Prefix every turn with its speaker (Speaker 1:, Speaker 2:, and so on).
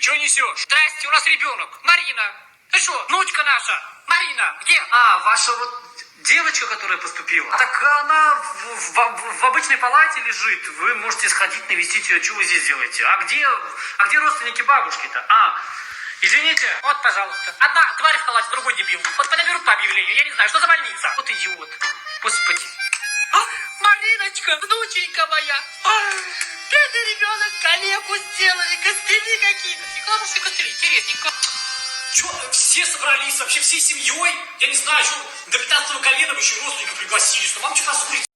Speaker 1: Что несешь? Здрасте, у нас ребенок. Марина. Ты что, внучка наша? Марина, где?
Speaker 2: Ваша вот девочка, которая поступила? Так она в обычной палате лежит. Вы можете сходить, навестить ее. Что вы здесь делаете? А где родственники бабушки-то? Извините.
Speaker 1: Вот, пожалуйста. Одна тварь в халате, другой дебил. Вот понаберут по объявлению, я не знаю, что за больница. Вот идиот. Господи. Мариночка, внученька моя. Бедный ребенок, калеку сделали, костыли какие-то. Хорошие костыли, интересненько.
Speaker 3: Че, все собрались, вообще всей семьей? Я не знаю, что до 15-го колена вы еще родственников пригласили, что вам что позволить?